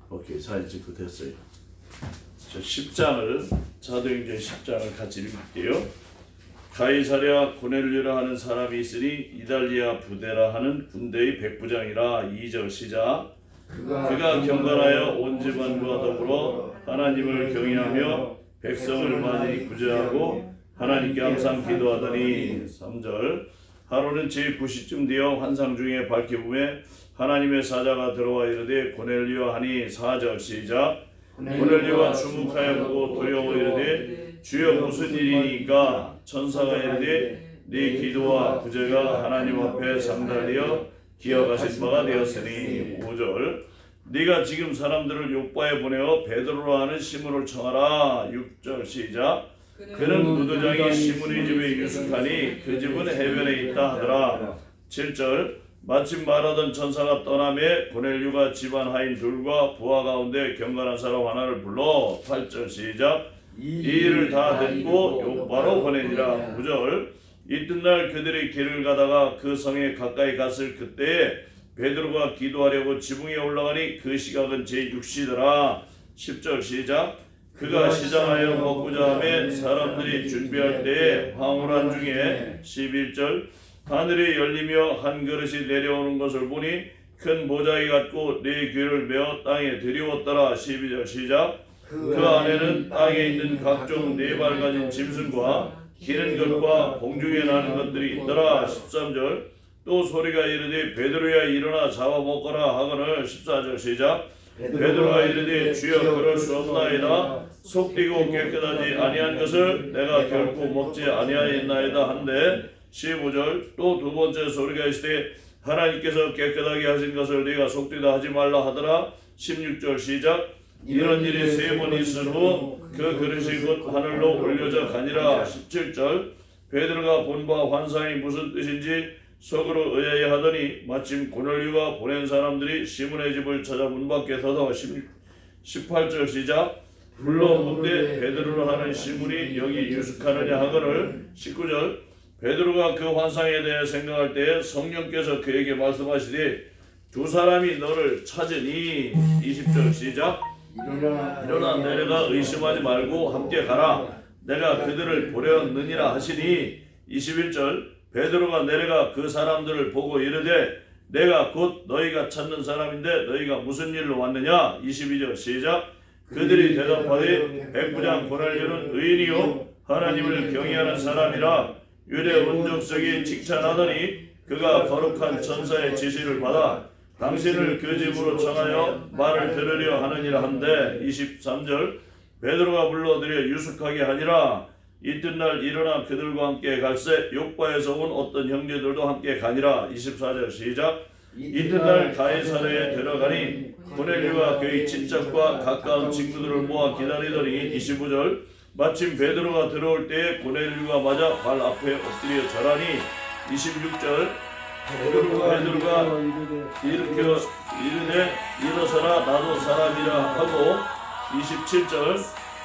오케이, 사진 찍고 됐어요. 저 10장을 사도행전 10장을 같이 읽을게요. 가이사랴 고넬료라 하는 사람이 있으니 이달리아 부대라 하는 군대의 백부장이라. 2절 시작. 그가 경건하여 온 집안과 더불어 하나님을 경외하며 백성을 많이 구제하고 하나님께 항상 기도하더니. 3절 하루는 제9시쯤 되어 환상 중에 밝혀보매 하나님의 사자가 들어와 이르되 고넬료야 하니. 4절 시작. 고넬료가 주목하여 보고 두려워 이르되 주여 무슨 일이니까. 천사가 이르되 네 기도와 구제가 하나님 앞에 상달되어 기억하신 바가 되었으니. 5절 네가 지금 사람들을 요바에 보내어 베드로라 하는 시몬을 청하라. 6절 시작. 그는 무도장이 시몬의 집에 유숙하니 그 집은 해변에 있다 하더라. 7절 마침 말하던 천사가 떠나매 고넬료가 집안 하인 둘과 부하 가운데 경건한 사람 하나를 불러. 8절 시작. 이 일을 다 듣고 요바로 보내니라. 9절 이튿날 그들이 길을 가다가 그 성에 가까이 갔을 그때에 베드로가 기도하려고 지붕에 올라가니 그 시각은 제6시더라. 10절 시작. 그가 시장하여 먹고자 하며 사람들이 준비할 때에 황홀한 중에. 11절 하늘이 열리며 한 그릇이 내려오는 것을 보니 큰 모자이 같고 네 귀를 메어 땅에 들이웠더라. 12절 시작. 그 안에는 땅에 있는 각종 네 발 가진 짐승과 기는 것과 공중에 나는 것들이 있더라. 13절 또 소리가 이르되 베드로야 일어나 잡아 먹거라 하거늘. 14절 시작. 베드로가 이르되 주여 그럴 수 없나이다. 속되고 깨끗하지 아니한 것을 내가 결코 먹지 아니하였나이다 한데. 15절 또 두 번째 소리가 있으되 하나님께서 깨끗하게 하신 것을 네가 속되다 하지 말라 하더라. 16절 시작. 이런 일이 3번 있은 후 그 그릇이 곧 하늘로 올려져 가니라. 17절 베드로가 본 바 환상이 무슨 뜻인지 속으로 의아해 하더니 마침 고넬료가 보낸 사람들이 시몬의 집을 찾아문 밖에 서서. 18절 시작. 불러 묻되 베드로로 하는 시몬이 여기 유숙하느냐 하거늘. 19절 베드로가 그 환상에 대해 생각할 때에 성령께서 그에게 말씀하시되 두 사람이 너를 찾으니. 20절 시작. 일어나 내려가 의심하지 말고 함께 가라. 내가 그들을 보려느니라 하시니. 21절 베드로가 내려가 그 사람들을 보고 이르되 내가 곧 너희가 찾는 사람인데 너희가 무슨 일로 왔느냐. 22절 시작. 그들이 대답하되 백부장 고넬료는 의인이요 하나님을 경외하는 사람이라 유대 원족석이 칭찬하더니 그가 거룩한 천사의 지시를 받아 당신을 그 집으로 청하여 말을 들으려 하느니라 한데. 23절 베드로가 불러들여 유숙하게 하니라. 이튿날 일어나 그들과 함께 갈새 요바에서 온 어떤 형제들도 함께 가니라. 24절 시작. 이튿날 가이사랴에 들어가니 고넬료가 그의 친척과 가까운 친구들을 모아 기다리더니. 25절 마침 베드로가 들어올 때에 고넬료가 맞아 발 앞에 엎드려 절하니. 26절 베드로가 일으켜 이르되 일어서라 나도 사람이라 하고. 27절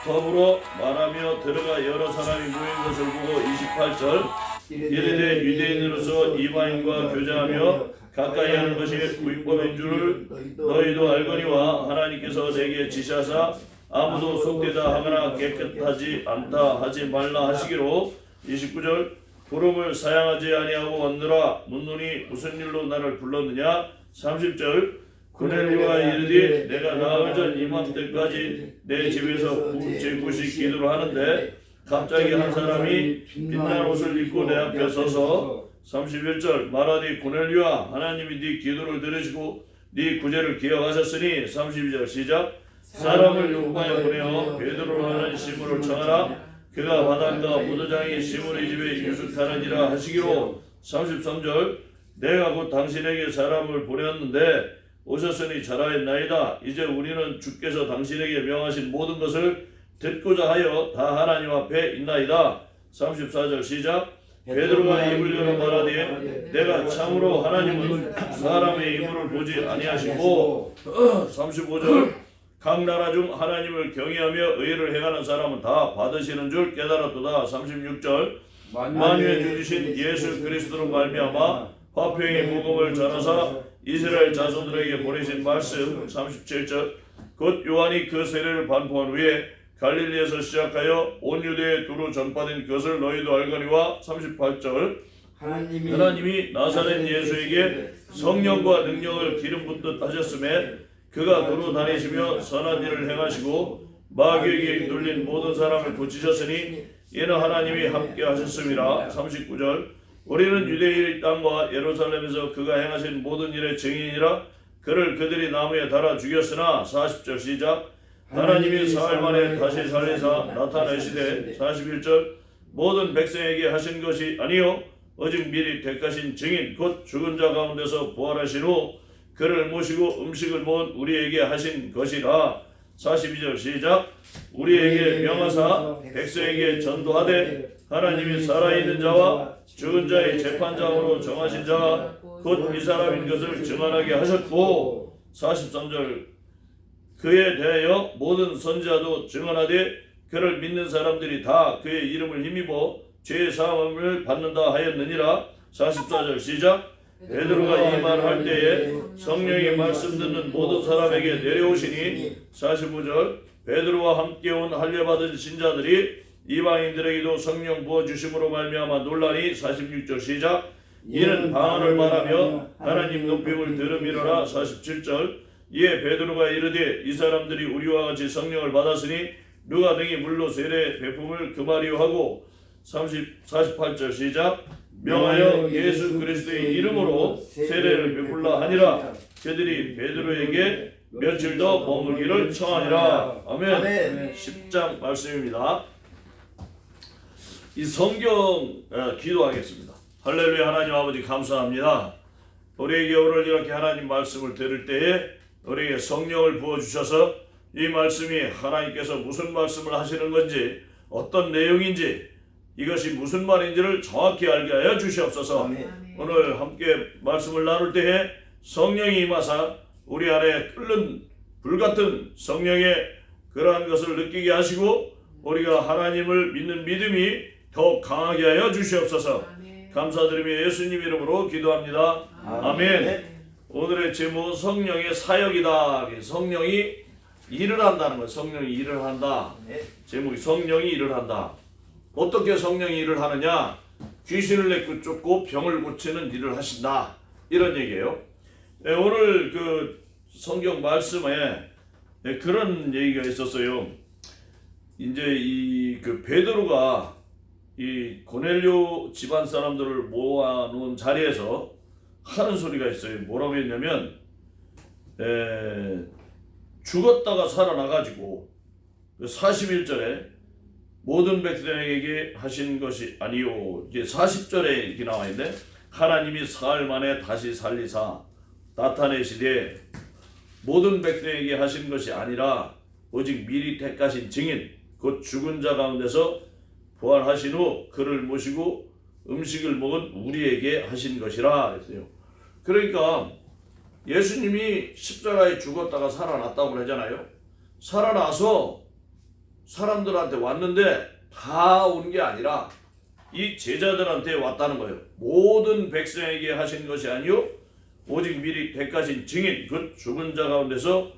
더불어 말하며 들어가 여러 사람이 모인 것을 보고. 28절 이르되 유대인으로서 이방인과 교제하며 가까이 하는 것이 율법인 줄을 너희도 알거니와 하나님께서 내게 지시하사 아무도 속되다 하거나 깨끗하지 않다 하지 말라 하시기로. 29절 부름을 사양하지 아니하고 왔느라 묻노니 무슨 일로 나를 불렀느냐. 30절 고넬료가 이르되 내가 나흘 전 이맘때까지 내 집에서 제9시 기도를 하는데 갑자기 한 사람이 빛난 옷을 입고 내 앞에 서서. 31절 말하되 고넬료야 하나님이 네 기도를 들으시고 네 구제를 기억하셨으니. 32절 시작. 사람을 요바에 보내어 베드로로 하는 시몬을 청하라. 그가 바닷가 무도장이 시몬의 집에 유숙하느니라 하시기로. 33절 내가 곧 당신에게 사람을 보냈는데 오셨으니 잘하였나이다. 이제 우리는 주께서 당신에게 명하신 모든 것을 듣고자 하여 다 하나님 앞에 있나이다. 34절 시작. 베드로가 입을 열어 말하되 내가 참으로 하나님은 사람의 이물을 보지 아니하시고. 35절 각 나라 중 하나님을 경외하며 의를 행하는 사람은 다 받으시는 줄 깨달았도다. 36절 만유에 주신 예수 그리스도로 말미암아 화평의 복음을 전하사 이스라엘 자손들에게 보내신 말씀 37절 곧 요한이 그 세례를 반포한 후에 갈릴리에서 시작하여 온 유대에 두루 전파된 것을 너희도 알거니와 38절 하나님이 나사렛 예수에게 성령과 능력을 기름 붓듯 하셨음에 그가 두루 다니시며 선한 일을 행하시고 마귀에게 눌린 모든 사람을 고치셨으니 이는 하나님이 함께 하셨음이라. 39절 우리는 유대인의 땅과 예루살렘에서 그가 행하신 모든 일의 증인이라. 그를 그들이 나무에 달아 죽였으나 40절 시작 하나님이 사흘 만에 다시 살리사 나타내시되 41절 모든 백성에게 하신 것이 아니요 오직 미리 택하신 증인 곧 죽은 자 가운데서 부활하신 후 그를 모시고 음식을 먹은 우리에게 하신 것이라. 42절 시작 우리에게 명하사 백성에게 전도하되 하나님이 살아있는 자와 죽은 자의 재판장으로 정하신 자가 곧 이 사람인 것을 증언하게 하셨고 43절 그에 대하여 모든 선지자도 증언하되 그를 믿는 사람들이 다 그의 이름을 힘입어 죄의 사함을 받는다 하였느니라. 44절 시작 베드로가 이 말을 할 때에 성령의 말씀 듣는 모든 사람에게 내려오시니 45절 베드로와 함께 온 할례받은 신자들이 이방인들에게도 성령 부어주심으로 말미암아 논란이. 46절 시작 이는 방언을 말하며 하나님 높임을 들음이로라. 47절 이에 베드로가 이르되 이 사람들이 우리와 같이 성령을 받았으니 누가 등이 물로 세례 베품을 금하리요 하고 48절 시작 명하여 예수 그리스도의 이름으로 세례를 베풀라 하니라. 그들이 베드로에게 며칠 더 머물기를 청하니라. 아멘. 10장 말씀입니다. 이 성경 기도하겠습니다. 할렐루야. 하나님 아버지 감사합니다. 우리에게 오늘 이렇게 하나님 말씀을 들을 때에 우리에게 성령을 부어주셔서 이 말씀이 하나님께서 무슨 말씀을 하시는 건지 어떤 내용인지 이것이 무슨 말인지를 정확히 알게 하여 주시옵소서. 오늘 함께 말씀을 나눌 때에 성령이 임하사 우리 안에 끓는 불같은 성령의 그러한 것을 느끼게 하시고 우리가 하나님을 믿는 믿음이 더욱 강하게 하여 주시옵소서. 감사드리며 예수님 이름으로 기도합니다. 아멘. 오늘의 제목은 성령의 사역이다. 성령이 일을 한다는 거예요. 성령이 일을 한다. 제목이 성령이 일을 한다. 어떻게 성령이 일을 하느냐? 귀신을 내쫓고 병을 고치는 일을 하신다. 이런 얘기예요. 오늘 그 성경 말씀에 그런 얘기가 있었어요. 이제 이 그 베드로가 이 고넬료 집안 사람들을 모아놓은 자리에서 하는 소리가 있어요. 뭐라고 했냐면 죽었다가 살아나가지고 41절에 모든 백성에게 하신 것이 아니요. 이제 40절에 이렇게 나와 있는데 하나님이 사흘 만에 다시 살리사 나타내시되 모든 백성에게 하신 것이 아니라 오직 미리 택하신 증인 곧 죽은 자 가운데서 부활하신 후 그를 모시고 음식을 먹은 우리에게 하신 것이라 했어요. 그러니까 예수님이 십자가에 죽었다가 살아났다고 그러잖아요. 살아나서 사람들한테 왔는데 다 온 게 아니라 이 제자들한테 왔다는 거예요. 모든 백성에게 하신 것이 아니요 오직 미리 택하신 증인 그 죽은 자 가운데서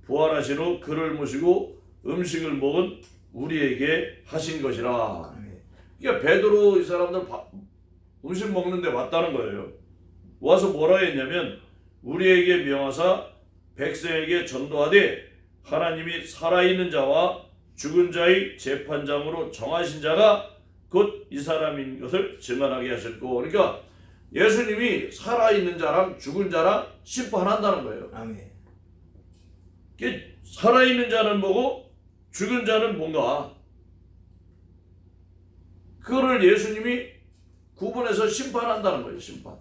부활하신 후 그를 모시고 음식을 먹은 우리에게 하신 것이라. 그러니까 베드로 이 사람들 음식 먹는데 왔다는 거예요. 와서 뭐라 했냐면 우리에게 명하사 백성에게 전도하되 하나님이 살아있는 자와 죽은 자의 재판장으로 정하신 자가 곧 이 사람인 것을 증언하게 하셨고, 그러니까 예수님이 살아있는 자랑 죽은 자랑 심판한다는 거예요. 아멘. 살아있는 자는 뭐고 죽은 자는 뭔가, 그거를 예수님이 구분해서 심판한다는 거예요. 심판.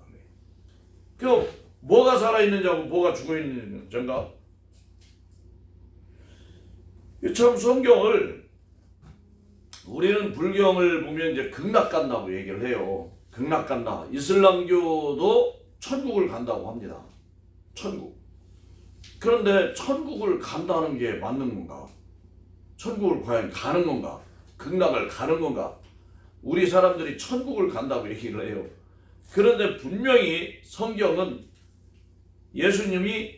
그 뭐가 살아있는 자고 뭐가 죽어있는 자인가? 참 성경을 우리는 불경을 보면 이제 극락 간다고 얘기를 해요. 극락 간다. 이슬람교도 천국을 간다고 합니다. 천국. 그런데 천국을 간다는 게 맞는 건가? 천국을 과연 가는 건가? 극락을 가는 건가? 우리 사람들이 천국을 간다고 얘기를 해요. 그런데 분명히 성경은 예수님이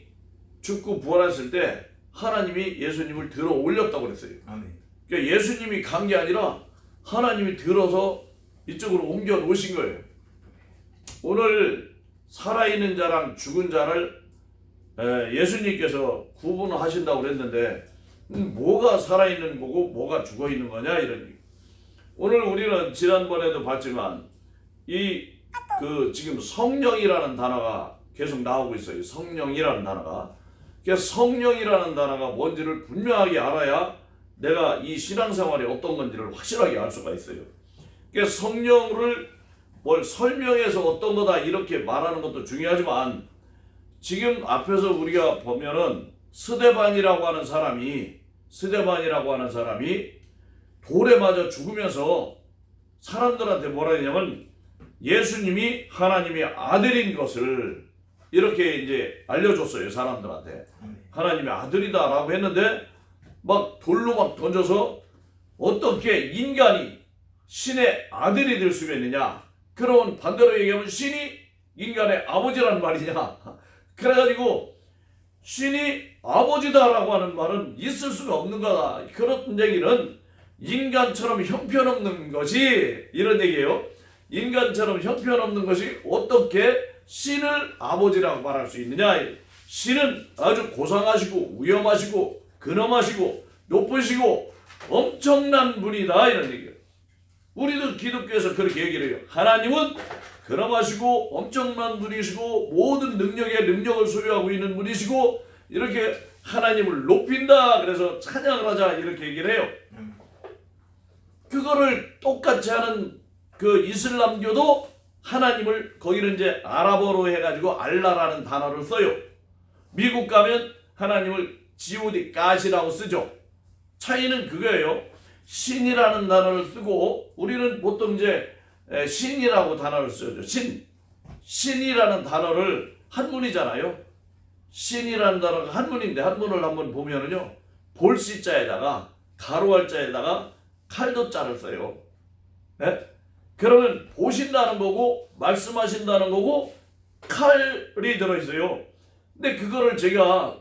죽고 부활했을 때 하나님이 예수님을 들어 올렸다고 그랬어요. 아멘. 그러니까 예수님이 간 게 아니라 하나님이 들어서 이쪽으로 옮겨 놓으신 거예요. 오늘 살아있는 자랑 죽은 자를 예수님께서 구분하신다고 그랬는데 뭐가 살아있는 거고 뭐가 죽어있는 거냐 이런 얘기. 오늘 우리는 지난번에도 봤지만 지금 성령이라는 단어가 계속 나오고 있어요. 성령이라는 단어가. 그래서 성령이라는 단어가 뭔지를 분명하게 알아야 내가 이 신앙생활이 어떤 건지를 확실하게 알 수가 있어요. 그래서 성령을 뭘 설명해서 어떤 거다 이렇게 말하는 것도 중요하지만 지금 앞에서 우리가 보면은 스데반이라고 하는 사람이 돌에 맞아 죽으면서 사람들한테 뭐라 했냐면 예수님이 하나님의 아들인 것을 이렇게 이제 알려줬어요. 사람들한테 하나님의 아들이다라고 했는데 막 돌로 막 던져서 어떻게 인간이 신의 아들이 될 수가 있느냐. 그러면 반대로 얘기하면 신이 인간의 아버지라는 말이냐. 그래가지고 신이 아버지다라고 하는 말은 있을 수가 없는 거다. 그런 얘기는 인간처럼 형편없는 것이 이런 얘기예요. 인간처럼 형편없는 것이 어떻게 신을 아버지라고 말할 수 있느냐. 신은 아주 고상하시고 위험하시고 근엄하시고 높으시고 엄청난 분이다 이런 얘기예요. 우리도 기독교에서 그렇게 얘기를 해요. 하나님은 근엄하시고 엄청난 분이시고 모든 능력을 소유하고 있는 분이시고 이렇게 하나님을 높인다. 그래서 찬양을 하자 이렇게 얘기를 해요. 그거를 똑같이 하는 그 이슬람교도 하나님을 거기는 이제 아랍어로 해가지고 알라라는 단어를 써요. 미국 가면 하나님을 지오디 가시라고 쓰죠. 차이는 그거예요. 신이라는 단어를 쓰고 우리는 보통 이제 신이라고 단어를 쓰죠. 신이라는 단어를 한문이잖아요. 신이라는 단어가 한문인데 한문을 한번 보면은요. 볼시자에다가 가로할자에다가 칼도자를 써요. 네? 그러면 보신다는 거고 말씀하신다는 거고 칼이 들어있어요. 근데 그거를 제가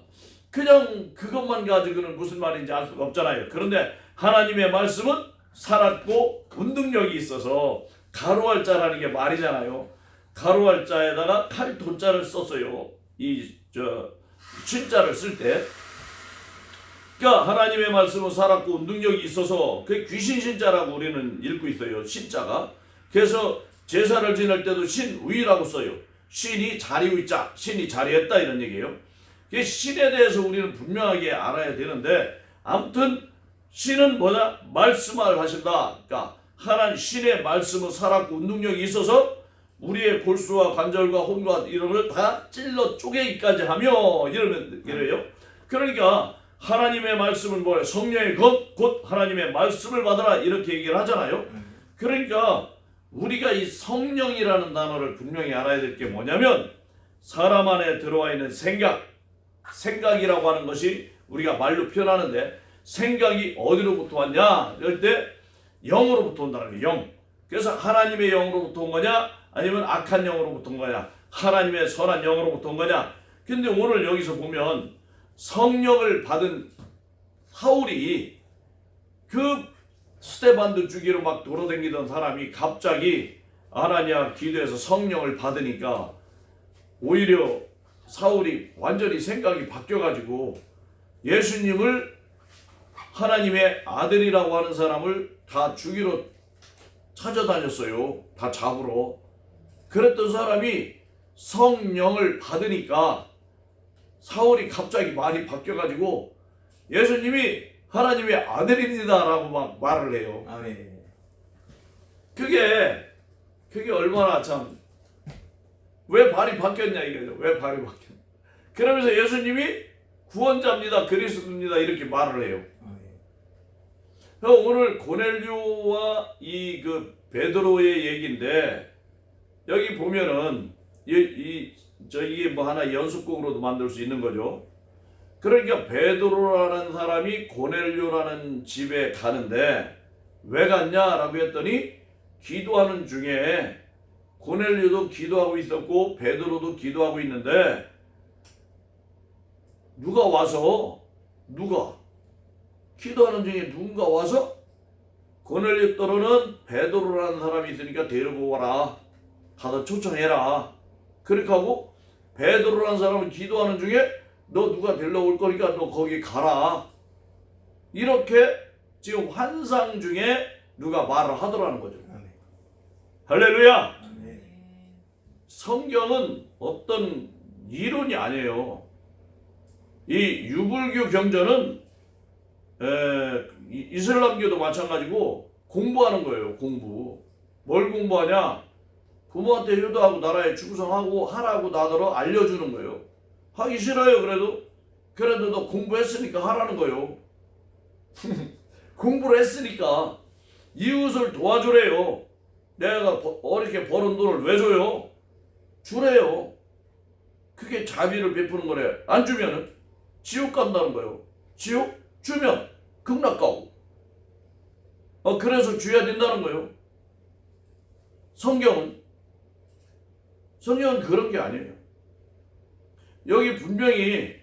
그냥 그것만 가지고는 무슨 말인지 알 수가 없잖아요. 그런데 하나님의 말씀은 살았고 운동력이 있어서 가로할자라는 게 말이잖아요. 가로할자에다가 칼도자를 썼어요. 신자를 쓸 때. 그러니까 하나님의 말씀은 살았고 운동력이 있어서 그 귀신 신자라고 우리는 읽고 있어요. 신자가. 그래서 제사를 지낼 때도 신위라고 써요. 신이 자리의자, 신이 자리했다 이런 얘기예요. 신에 대해서 우리는 분명하게 알아야 되는데 아무튼 신은 뭐냐? 말씀을 하신다. 그러니까 하나님 신의 말씀은 살았고 운동력이 있어서 우리의 골수와 관절과 혼과 이런 걸 다 찔러 쪼개기까지 하며 이래요. 그러니까 하나님의 말씀은 뭐예요? 성령의 것, 곧 하나님의 말씀을 받아라 이렇게 얘기를 하잖아요. 그러니까 우리가 이 성령이라는 단어를 분명히 알아야 될 게 뭐냐면 사람 안에 들어와 있는 생각이라고 하는 것이 우리가 말로 표현하는데 생각이 어디로부터 왔냐? 이럴 때 영으로부터 온다는 거예요. 영. 그래서 하나님의 영으로부터 온 거냐? 아니면 악한 영으로부터 온 거냐? 하나님의 선한 영으로부터 온 거냐? 근데 오늘 여기서 보면 성령을 받은 사울이 그 스데반도 죽이러 막 돌아다니던 사람이 갑자기 아나니아 기도해서 성령을 받으니까 오히려 사울이 완전히 생각이 바뀌어가지고 예수님을 하나님의 아들이라고 하는 사람을 다 죽이러 찾아다녔어요. 다 잡으러. 그랬던 사람이 성령을 받으니까 사울이 갑자기 말이 바뀌어가지고 예수님이 하나님의 아들입니다라고 막 말을 해요. 아멘. 그게 얼마나 참 왜 발이 바뀌었냐 이거죠. 왜 발이 바뀌었냐. 그러면서 예수님이 구원자입니다. 그리스도입니다. 이렇게 말을 해요. 오늘 고넬료와 이 베드로의 얘기인데 여기 보면은 이게 뭐 하나 연습곡으로도 만들 수 있는 거죠. 그러니까 베드로라는 사람이 고넬료라는 집에 가는데 왜 갔냐라고 했더니 기도하는 중에 고넬료도 기도하고 있었고 베드로도 기도하고 있는데 누가 와서 기도하는 중에 누군가 와서 고넬료 떠로는 베드로라는 사람이 있으니까 데리고 와라. 가서 초청해라. 그렇게 하고 베드로라는 사람은 기도하는 중에 너 누가 데려올 거니까 너 거기 가라. 이렇게 지금 환상 중에 누가 말을 하더라는 거죠. 할렐루야. 성경은 어떤 이론이 아니에요. 이 유불교 경전은 이슬람교도 마찬가지고 공부하는 거예요. 공부. 뭘 공부하냐? 부모한테 효도하고 나라에 충성하고 하라고 나더러 알려주는 거예요. 하기 싫어요. 그래도 너 공부했으니까 하라는 거예요. 공부를 했으니까 이웃을 도와주래요. 내가 어렵게 버는 돈을 왜 줘요? 주래요. 그게 자비를 베푸는 거래. 안 주면은 지옥 간다는 거예요. 지옥? 주면 극락 가고. 그래서 줘야 된다는 거예요. 성경은 그런 게 아니에요. 여기 분명히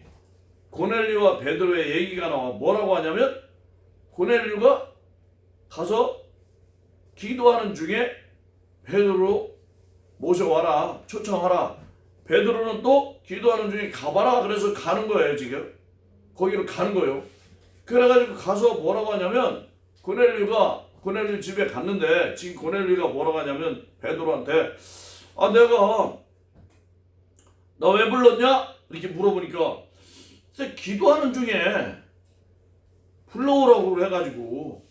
고넬료와 베드로의 얘기가 나와. 뭐라고 하냐면 고넬료가 가서 기도하는 중에 베드로 모셔와라. 초청하라. 베드로는 또 기도하는 중에 가봐라. 그래서 가는 거예요. 지금 거기로 가는 거예요. 그래가지고 가서 뭐라고 하냐면 고넬료 집에 갔는데 지금 고넬료가 뭐라고 하냐면 베드로한테 내가 나 왜 불렀냐? 이렇게 물어보니까 기도하는 중에 불러오라고 해가지고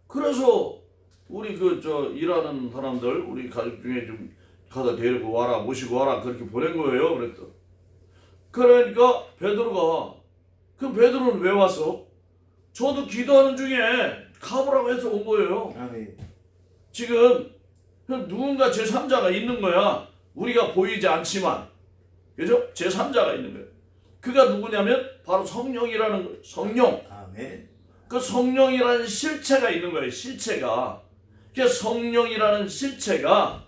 그래서 우리 일하는 사람들 우리 가족 중에 좀 가다 데리고 와라 모시고 와라 그렇게 보낸 거예요. 그랬어. 그러니까 베드로가 그럼 베드로는 왜 왔어? 저도 기도하는 중에 가보라고 해서 온 거예요. 지금 누군가 제3자가 있는 거야. 우리가 보이지 않지만 그죠? 제3자가 있는 거예요. 그가 누구냐면 바로 성령이라는 거예요. 성령. 아멘. 그 성령이라는 실체가 있는 거예요. 실체가. 그 성령이라는 실체가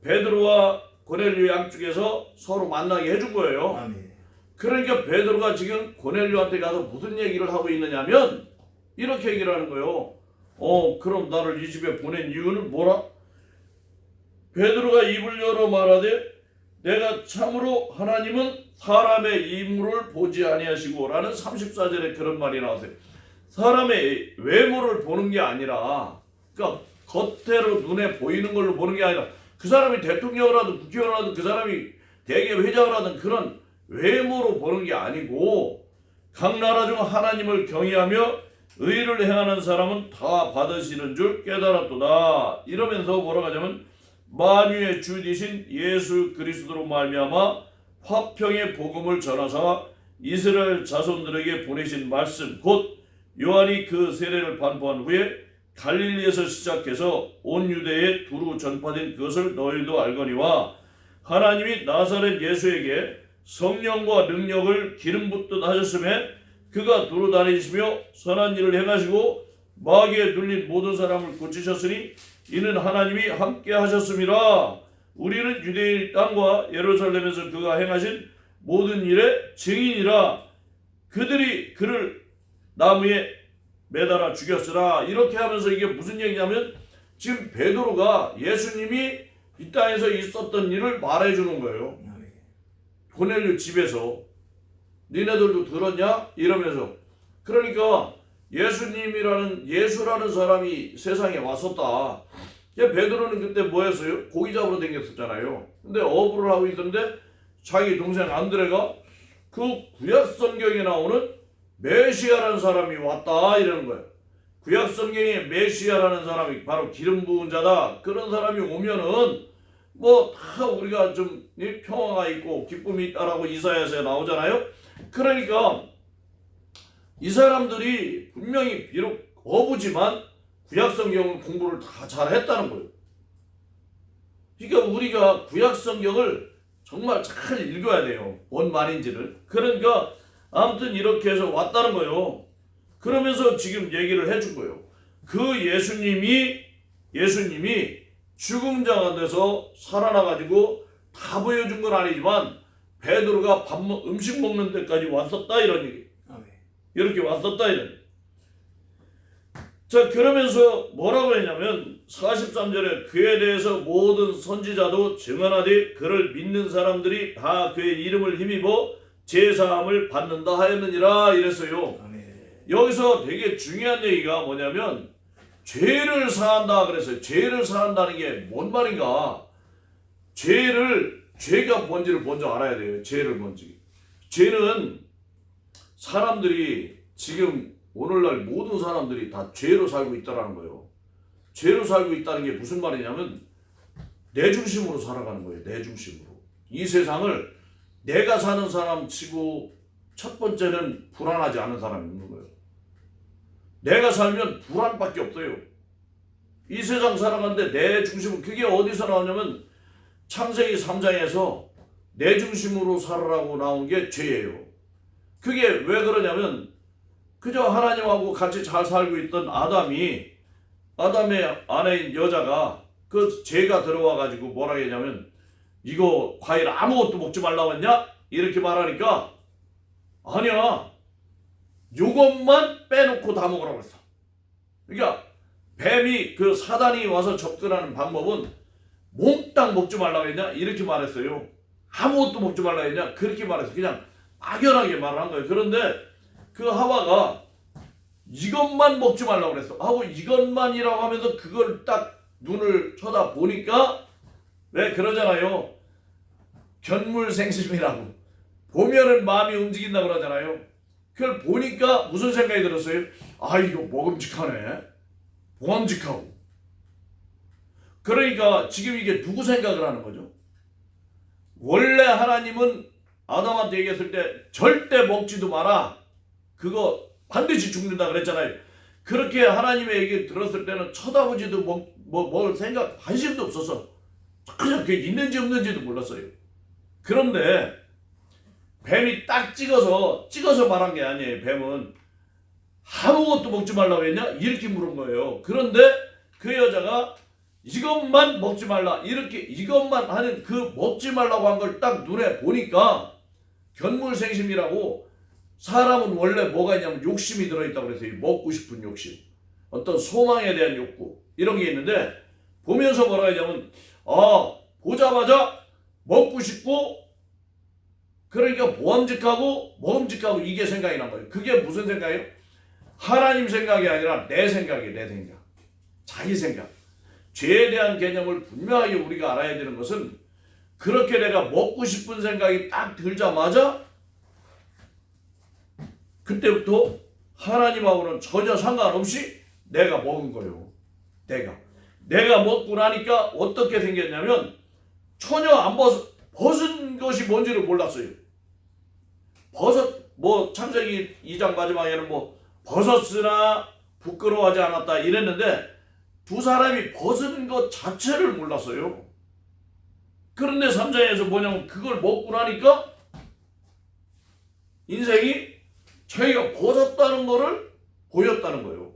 베드로와 고넬료 양쪽에서 서로 만나게 해준 거예요. 아멘. 그러니까 베드로가 지금 고넬료한테 가서 무슨 얘기를 하고 있느냐면 이렇게 얘기를 하는 거예요. 그럼 나를 이 집에 보낸 이유는 뭐라? 베드로가 입을 열어 말하되 내가 참으로 하나님은 사람의 이물을 보지 아니하시고 라는 34절에 그런 말이 나오세요. 사람의 외모를 보는 게 아니라 그러니까 겉으로 눈에 보이는 걸로 보는 게 아니라 그 사람이 대통령을 하든 국회의원을 하든 그 사람이 대개 회장을 하든 그런 외모로 보는 게 아니고 각 나라 중 하나님을 경외하며 의를 행하는 사람은 다 받으시는 줄 깨달았도다. 이러면서 뭐라고 하냐면 만유의 주 되신 예수 그리스도로 말미암아 화평의 복음을 전하사 이스라엘 자손들에게 보내신 말씀 곧 요한이 그 세례를 반포한 후에 갈릴리에서 시작해서 온 유대에 두루 전파된 그것을 너희도 알거니와 하나님이 나사렛 예수에게 성령과 능력을 기름 붓듯 하셨음에 그가 두루 다니시며 선한 일을 행하시고 마귀에 눌린 모든 사람을 고치셨으니 이는 하나님이 함께 하셨음이라. 우리는 유대인 땅과 예루살렘에서 그가 행하신 모든 일의 증인이라. 그들이 그를 나무에 매달아 죽였으나. 이렇게 하면서 이게 무슨 얘기냐면 지금 베드로가 예수님이 이 땅에서 있었던 일을 말해주는 거예요. 고넬료 집에서 니네들도 들었냐? 이러면서. 그러니까 예수라는 사람이 세상에 왔었다. 베드로는 그때 뭐 했어요? 고기 잡으러 다녔었잖아요. 근데 어부를 하고 있던데 자기 동생 안드레가 그 구약 성경에 나오는 메시아라는 사람이 왔다 이러는 거예요. 구약 성경에 메시아라는 사람이 바로 기름 부은 자다. 그런 사람이 오면은 뭐 다 우리가 좀 평화가 있고 기쁨이 있다라고 이사야서에 나오잖아요. 그러니까 이 사람들이 분명히 비록 어부지만 구약 성경을 공부를 다 잘했다는 거예요. 그러니까 우리가 구약 성경을 정말 잘 읽어야 돼요. 뭔 말인지를. 그러니까 아무튼 이렇게 해서 왔다는 거예요. 그러면서 지금 얘기를 해준 거예요. 그 예수님이 죽음 자가 돼서 살아나가지고 다 보여준 건 아니지만 베드로가 음식 먹는 데까지 왔었다 이런 얘기. 이렇게 왔었다 이런 얘기. 자, 그러면서 뭐라고 했냐면 43절에 그에 대해서 모든 선지자도 증언하되 그를 믿는 사람들이 다 그의 이름을 힘입어 제사함을 받는다 하였느니라 이랬어요. 여기서 되게 중요한 얘기가 뭐냐면 죄를 사한다 그랬어요. 죄를 사한다는 게 뭔 말인가? 죄가 뭔지를 먼저 알아야 돼요. 죄를 뭔지. 죄는 사람들이 지금 오늘날 모든 사람들이 다 죄로 살고 있다라는 거예요. 죄로 살고 있다는 게 무슨 말이냐면 내 중심으로 살아가는 거예요. 내 중심으로. 이 세상을 내가 사는 사람 치고 첫 번째는 불안하지 않은 사람이 있는 거예요. 내가 살면 불안밖에 없어요. 이 세상 살아가는데 내 중심은 그게 어디서 나오냐면 창세기 3장에서 내 중심으로 살아라고 나온 게 죄예요. 그게 왜 그러냐면 그저 하나님하고 같이 잘 살고 있던 아담의 아내인 여자가 그 죄가 들어와 가지고 뭐라 했냐면 이거 과일 아무것도 먹지 말라고 했냐? 이렇게 말하니까 아니야. 요것만 빼놓고 다 먹으라고 했어. 그러니까 뱀이 그 사단이 와서 접근하는 방법은 몽땅 먹지 말라고 했냐? 이렇게 말했어요. 아무것도 먹지 말라고 했냐? 그렇게 말했어. 그냥 막연하게 말을 한 거예요. 그런데 그 하와가 이것만 먹지 말라고 그랬어. 하고 이것만이라고 하면서 그걸 딱 눈을 쳐다보니까 왜 그러잖아요. 견물생심이라고. 보면은 마음이 움직인다고 그러잖아요. 그걸 보니까 무슨 생각이 들었어요? 아, 이거 먹음직하네. 보암직하고. 그러니까 지금 이게 누구 생각을 하는 거죠? 원래 하나님은 아담한테 얘기했을 때 절대 먹지도 마라. 그거 반드시 죽는다 그랬잖아요. 그렇게 하나님의 얘기 들었을 때는 쳐다보지도 뭘 생각 관심도 없어서 그냥 그게 있는지 없는지도 몰랐어요. 그런데 뱀이 딱 찍어서 말한 게 아니에요. 뱀은 아무것도 먹지 말라고 했냐? 이렇게 물은 거예요. 그런데 그 여자가 이것만 먹지 말라 이렇게 이것만 하는 그 먹지 말라고 한 걸 딱 눈에 보니까 견물생심이라고 사람은 원래 뭐가 있냐면 욕심이 들어있다고 그랬어요. 먹고 싶은 욕심, 어떤 소망에 대한 욕구 이런 게 있는데 보면서 뭐라 하냐면 보자마자 먹고 싶고 그러니까 보암직하고 먹음직하고 이게 생각이 난 거예요. 그게 무슨 생각이에요? 하나님 생각이 아니라 내 생각이에요. 내 생각. 자기 생각. 죄에 대한 개념을 분명하게 우리가 알아야 되는 것은 그렇게 내가 먹고 싶은 생각이 딱 들자마자 그때부터 하나님하고는 전혀 상관없이 내가 먹은 거예요. 내가 먹고 나니까 어떻게 생겼냐면 전혀 안 벗은 것이 뭔지를 몰랐어요. 창세기 2장 마지막에는 벗었으나 부끄러워하지 않았다 이랬는데 두 사람이 벗은 것 자체를 몰랐어요. 그런데 3장에서 뭐냐면 그걸 먹고 나니까 인생이 자기가 벗었다는 거를 보였다는 거예요.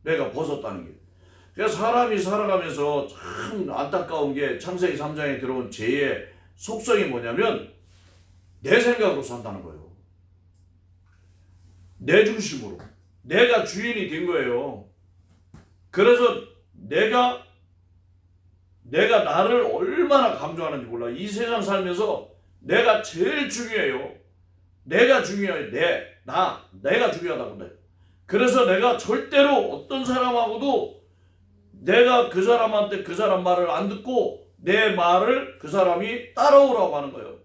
내가 벗었다는 게. 그래서 사람이 살아가면서 참 안타까운 게 창세기 3장에 들어온 죄의 속성이 뭐냐면 내 생각으로 산다는 거예요. 내 중심으로. 내가 주인이 된 거예요. 그래서 내가 나를 얼마나 강조하는지 몰라. 이 세상 살면서 내가 제일 중요해요. 내가 중요해. 내가 중요하다고 그래. 그래서 내가 절대로 어떤 사람하고도 내가 그 사람한테 그 사람 말을 안 듣고 내 말을 그 사람이 따라오라고 하는 거예요.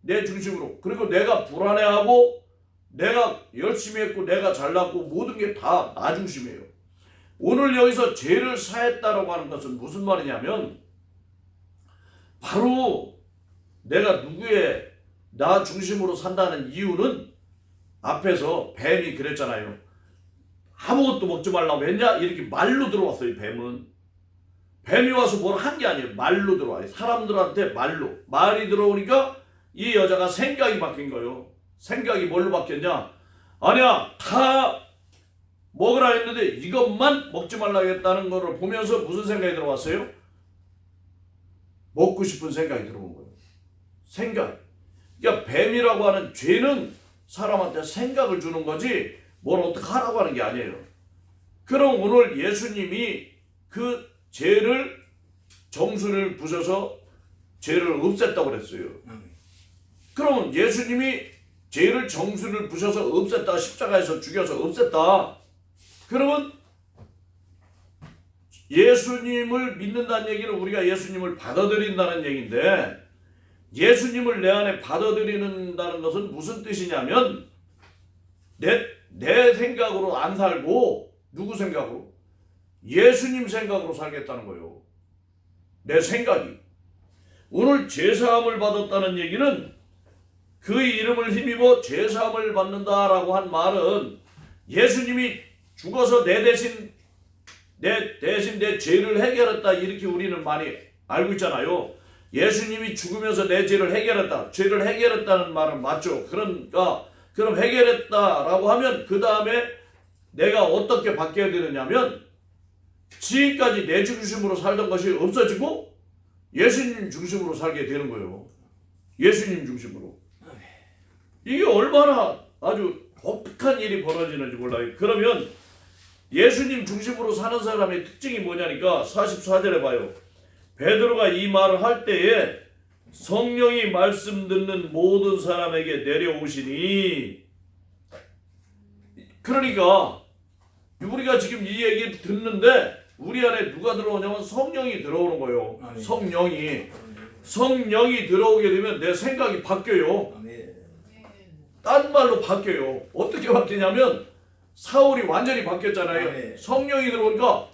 내 중심으로. 그리고 내가 불안해하고 내가 열심히 했고 내가 잘났고 모든 게 다 나 중심이에요. 오늘 여기서 죄를 사했다라고 하는 것은 무슨 말이냐면 바로 내가 나 중심으로 산다는 이유는 앞에서 뱀이 그랬잖아요. 아무것도 먹지 말라고 했냐? 이렇게 말로 들어왔어요. 뱀이 와서 뭘 한 게 아니에요. 말로 들어와요. 사람들한테 말이 들어오니까 이 여자가 생각이 바뀐 거예요. 생각이 뭘로 바뀌었냐? 아니야, 다 먹으라 했는데 이것만 먹지 말라고 했다는 거를 보면서 무슨 생각이 들어왔어요? 먹고 싶은 생각이 들어온 거예요. 생각. 그러니까 뱀이라고 하는 죄는 사람한테 생각을 주는 거지 뭘 어떻게 하라고 하는 게 아니에요. 그럼 오늘 예수님이 그 죄를 정수를 부셔서 죄를 없앴다고 그랬어요. 그러면 예수님이 죄를 정수를 부셔서 없앴다, 십자가에서 죽여서 없앴다. 그러면 예수님을 믿는다는 얘기는 우리가 예수님을 받아들인다는 얘기인데, 예수님을 내 안에 받아들이는다는 것은 무슨 뜻이냐면 내 생각으로 안 살고 누구 생각으로? 예수님 생각으로 살겠다는 거예요. 내 생각이. 오늘 죄사함을 받았다는 얘기는 그 이름을 힘입어 죄사함을 받는다라고 한 말은 예수님이 죽어서 내 대신 내 죄를 해결했다, 이렇게 우리는 많이 알고 있잖아요. 예수님이 죽으면서 내 죄를 해결했다. 죄를 해결했다는 말은 맞죠. 그러니까 그럼 해결했다라고 하면 그 다음에 내가 어떻게 바뀌어야 되느냐면 지금까지 내 중심으로 살던 것이 없어지고 예수님 중심으로 살게 되는 거예요. 예수님 중심으로. 이게 얼마나 아주 독특한 일이 벌어지는지 몰라요. 그러면 예수님 중심으로 사는 사람의 특징이 뭐냐니까 44절에 봐요. 베드로가 이 말을 할 때에 성령이 말씀 듣는 모든 사람에게 내려오시니, 그러니까 우리가 지금 이 얘기 듣는데 우리 안에 누가 들어오냐면 성령이 들어오는 거예요. 성령이 들어오게 되면 내 생각이 바뀌어요. 딴 말로 바뀌어요. 어떻게 바뀌냐면 사울이 완전히 바뀌었잖아요. 성령이 들어오니까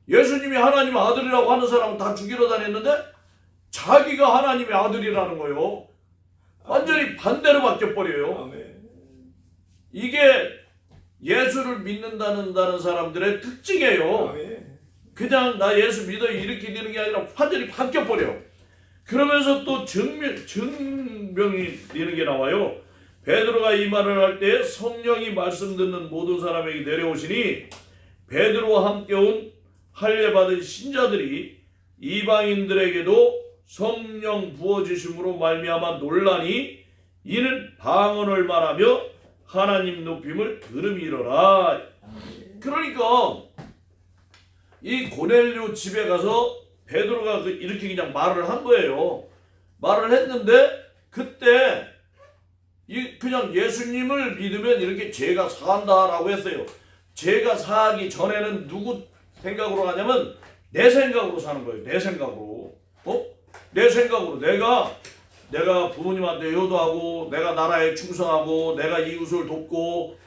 예수님이 하나님의 아들이라고 하는 사람은 다 죽이러 다녔는데 자기가 하나님의 아들이라는 거예요. 완전히 반대로 바뀌어버려요. 이게 예수를 믿는다는 사람들의 특징이에요. 그냥 나 예수 믿어 이렇게 되는 게 아니라 완전히 바뀌어버려. 그러면서 또 증명이 되는 게 나와요. 베드로가 이 말을 할 때 성령이 말씀 듣는 모든 사람에게 내려오시니 베드로와 함께 온 할례 받은 신자들이 이방인들에게도 성령 부어주심으로 말미암아 놀라니 이는 방언을 말하며 하나님 높임을 들음이로라. 그러니까 이 고넬료 집에 가서 베드로가 이렇게 그냥 말을 한 거예요. 말을 했는데 그때 그냥 예수님을 믿으면 이렇게 죄가 사한다라고 했어요. 죄가 사하기 전에는 누구 생각으로 가냐면 내 생각으로 사는 거예요. 내 생각으로. 내 생각으로 내가 부모님한테 효도하고 내가 나라에 충성하고 내가 이웃을 돕고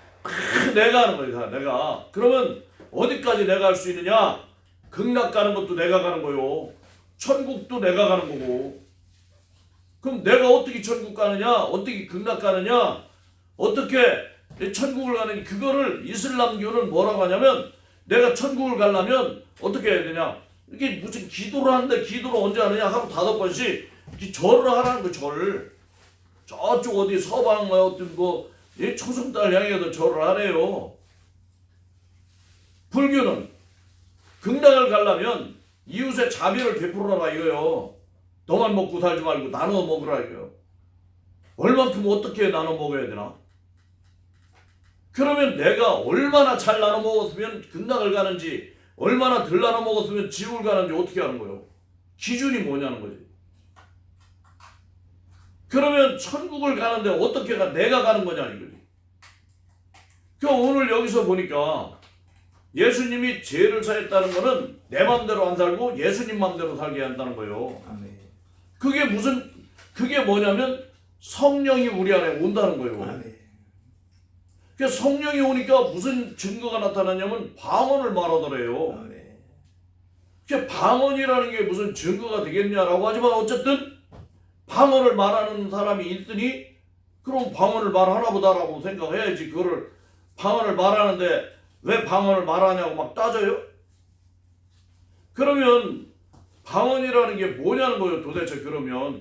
내가 하는 거예요. 내가. 그러면 어디까지 내가 할 수 있느냐? 극락 가는 것도 내가 가는 거요. 천국도 내가 가는 거고. 그럼 내가 어떻게 천국 가느냐? 어떻게 극락 가느냐? 어떻게 천국을 가느냐? 그거를 이슬람교는 뭐라고 하냐면 내가 천국을 가려면 어떻게 해야 되냐? 이렇게 무슨 기도를 하는데 기도를 언제 하느냐? 하루 5번씩 절을 하라는 거, 절. 저쪽 어디 서방 어떤 초승달 향해서 절을 하래요. 불교는 극락을 가려면 이웃의 자비를 베풀어라 이거요. 너만 먹고 살지 말고 나눠 먹으라 이거요. 얼만큼 어떻게 나눠 먹어야 되나? 그러면 내가 얼마나 잘 나눠 먹었으면 극락을 가는지, 얼마나 덜 나눠 먹었으면 지옥을 가는지 어떻게 하는 거예요? 기준이 뭐냐는 거지. 그러면 천국을 가는데 어떻게 내가 가는 거냐 이거지. 그럼 오늘 여기서 보니까 예수님이 죄를 사했다는 거는 내 맘대로 안 살고 예수님 맘대로 살게 한다는 거예요. 그게 뭐냐면 성령이 우리 안에 온다는 거예요. 그러니까 성령이 오니까 무슨 증거가 나타나냐면 방언을 말하더래요. 그러니까 방언이라는 게 무슨 증거가 되겠냐라고 하지만 어쨌든 방언을 말하는 사람이 있으니 그럼 방언을 말하나 보다라고 생각해야지. 그거를 방언을 말하는데 왜 방언을 말하냐고 막 따져요? 그러면 방언이라는 게 뭐냐는 거예요 도대체. 그러면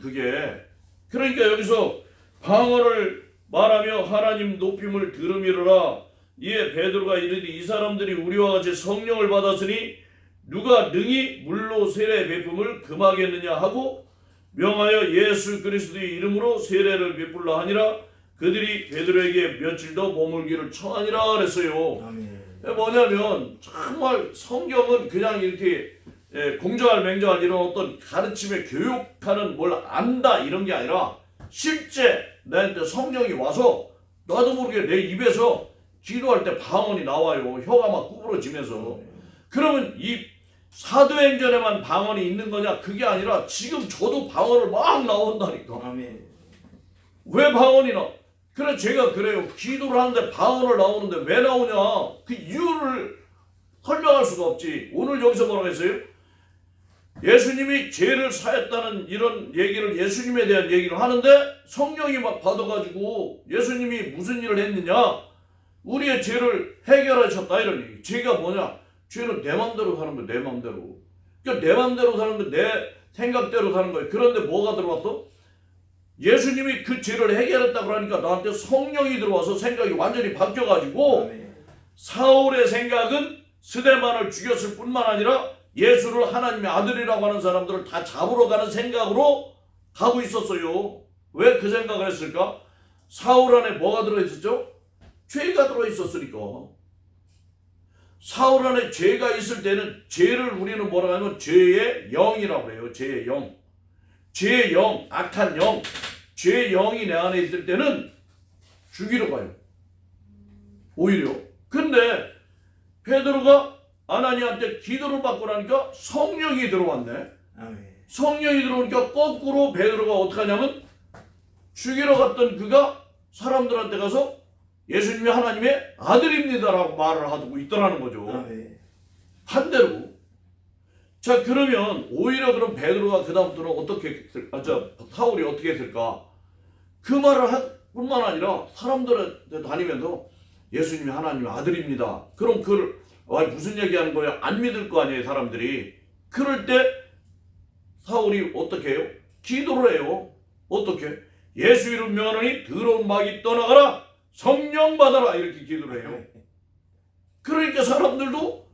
그러니까 여기서 방언을 말하며 하나님 높임을 들음이로라. 이에 베드로가 이르되 이 사람들이 우리와 같이 성령을 받았으니 누가 능히 물로 세례 베품을 금하겠느냐 하고 명하여 예수 그리스도의 이름으로 세례를 베풀라 하니라. 그들이 베드로에게 며칠 더 머물기를 청하니라 그랬어요. 아멘. 뭐냐면 정말 성경은 그냥 이렇게 공정할 맹정할 이런 어떤 가르침에 교육하는 뭘 안다 이런 게 아니라 실제 나한테 성령이 와서 나도 모르게 내 입에서 기도할 때 방언이 나와요. 혀가 막 구부러지면서. 그러면 이 사도행전에만 방언이 있는 거냐? 그게 아니라 지금 저도 방언을 막 나온다니까. 아멘. 왜 방언이 나? 그래 제가 그래요. 기도를 하는데 방언을 나오는데 왜 나오냐? 그 이유를 설명할 수가 없지. 오늘 여기서 뭐라고 했어요? 예수님이 죄를 사했다는 이런 얘기를 예수님에 대한 얘기를 하는데 성령이 막 받아가지고 예수님이 무슨 일을 했느냐? 우리의 죄를 해결하셨다 이런 얘기. 죄가 뭐냐? 죄는 내 맘대로 사는 거야. 내 맘대로. 그러니까 내 맘대로 사는 거, 내 생각대로 사는 거야. 그런데 뭐가 들어왔어? 예수님이 그 죄를 해결했다고 하니까 나한테 성령이 들어와서 생각이 완전히 바뀌어가지고 아멘. 사울의 생각은 스데반을 죽였을 뿐만 아니라 예수를 하나님의 아들이라고 하는 사람들을 다 잡으러 가는 생각으로 가고 있었어요. 왜 그 생각을 했을까? 사울 안에 뭐가 들어있었죠? 죄가 들어있었으니까. 사울 안에 죄가 있을 때는 죄를 우리는 뭐라고 하면 죄의 영이라고 해요. 죄의 영. 죄의 영, 악한 영, 죄의 영이 내 안에 있을 때는 죽이러 가요. 오히려. 근데 베드로가 아나니한테 기도를 받고 나니까 성령이 들어왔네. 아멘. 성령이 들어오니까 거꾸로 베드로가 어떻게 하냐면 죽이러 갔던 그가 사람들한테 가서 예수님이 하나님의 아들입니다라고 말을 하고 있더라는 거죠. 아멘. 반대로. 자 그러면 오히려 그럼 베드로가 그 다음부터는 어떻게 사울이 어떻게 했을까? 그 말을 할 뿐만 아니라 사람들한테 다니면서 예수님이 하나님의 아들입니다. 그럼 그걸 무슨 얘기하는 거야? 안 믿을 거 아니에요 사람들이. 그럴 때 사울이 어떻게 해요? 기도를 해요. 어떻게? 예수 이름 명하노니 더러운 마귀 떠나가라. 성령 받아라. 이렇게 기도를 해요. 그러니까 사람들도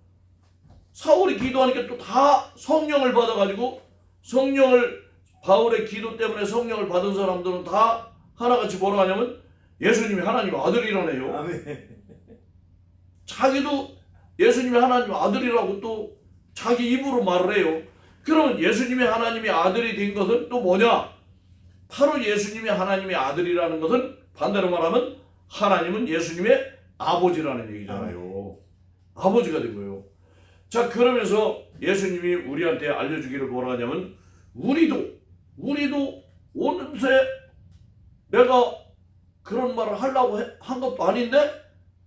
사울이 기도하니까 또 다 성령을 받아가지고 성령을 바울의 기도 때문에 성령을 받은 사람들은 다 하나같이 뭐라 하냐면 예수님이 하나님의 아들이라네요. 아멘. 자기도 예수님이 하나님의 아들이라고 또 자기 입으로 말을 해요. 그러면 예수님이 하나님의 아들이 된 것은 또 뭐냐? 바로 예수님이 하나님의 아들이라는 것은 반대로 말하면 하나님은 예수님의 아버지라는 얘기잖아요. 아버지가 된 거예요. 자 그러면서 예수님이 우리한테 알려주기를 뭐라 하냐면 우리도 온새 내가 그런 말을 하려고 한 것도 아닌데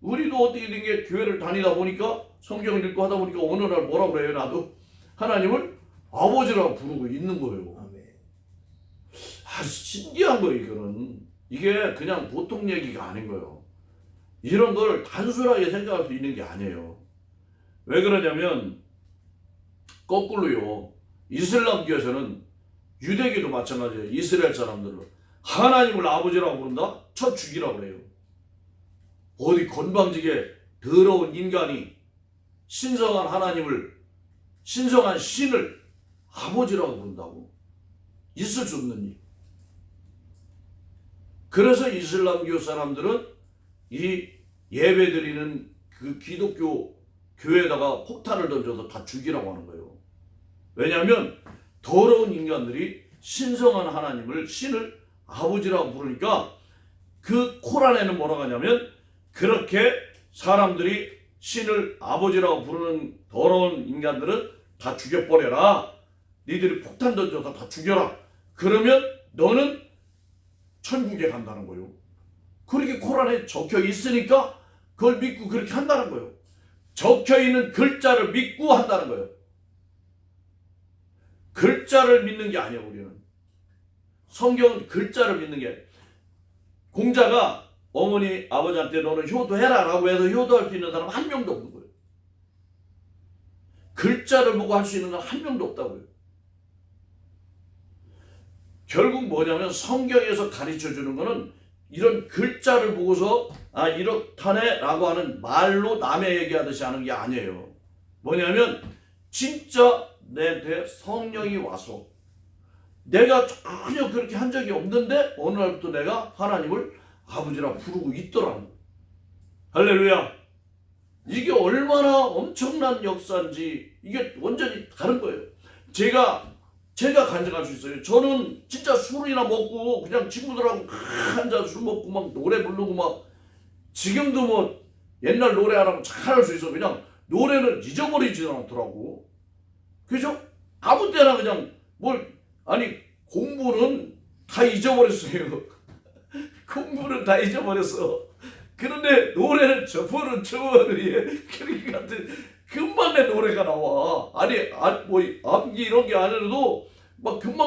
우리도 어떻게 된 게 교회를 다니다 보니까 성경을 읽고 하다 보니까 어느 날 뭐라고 그래요. 나도 하나님을 아버지라고 부르고 있는 거예요. 아멘. 아주 신기한 거예요. 이거는. 이게 그냥 보통 얘기가 아닌 거예요. 이런 걸 단순하게 생각할 수 있는 게 아니에요. 왜 그러냐면 거꾸로요. 이슬람교에서는 유대교도 마찬가지예요. 이스라엘 사람들은 하나님을 아버지라고 부른다? 쳐 죽이라고 그래요. 어디 건방지게 더러운 인간이 신성한 하나님을 신성한 신을 아버지라고 부른다고? 있을 수 없는 일. 그래서 이슬람교 사람들은 이 예배드리는 그 기독교 교회에다가 폭탄을 던져서 다 죽이라고 하는 거예요. 왜냐하면 더러운 인간들이 신성한 하나님을 신을 아버지라고 부르니까 그 코란에는 뭐라고 하냐면 그렇게 사람들이 신을 아버지라고 부르는 더러운 인간들은 다 죽여버려라. 니들이 폭탄 던져서 다 죽여라. 그러면 너는 천국에 간다는 거예요. 그렇게 코란에 적혀 있으니까 그걸 믿고 그렇게 한다는 거예요. 적혀 있는 글자를 믿고 한다는 거예요. 글자를 믿는 게 아니야 우리는. 성경은 글자를 믿는 게 아니야. 공자가 어머니 아버지한테 너는 효도해라 라고 해서 효도할 수 있는 사람 한 명도 없는 거예요. 글자를 보고 할 수 있는 사람 한 명도 없다고요. 결국 뭐냐면 성경에서 가르쳐주는 거는 이런 글자를 보고서 이렇다네 라고 하는 말로 남의 얘기하듯이 하는 게 아니에요. 뭐냐면 진짜 내한테 성령이 와서 내가 전혀 그렇게 한 적이 없는데 어느 날부터 내가 하나님을 아버지라 부르고 있더라는. 할렐루야. 이게 얼마나 엄청난 역사인지 이게 완전히 다른 거예요. 제가 간증할 수 있어요. 저는 진짜 술이나 먹고 그냥 친구들하고 한잔 술 먹고 막 노래 부르고 막 지금도 뭐 옛날 노래 하라면 잘할 수 있어. 그냥 노래는 잊어버리지 않더라고. 그죠? 아무 때나 그냥 아니 공부는 다 잊어버렸어요. 공부는 다 잊어버렸어. 그런데 노래는 저번은 그러니까 금방 내 노래가 나와. 아니 뭐 암기 이런 게 아니라도 막 금방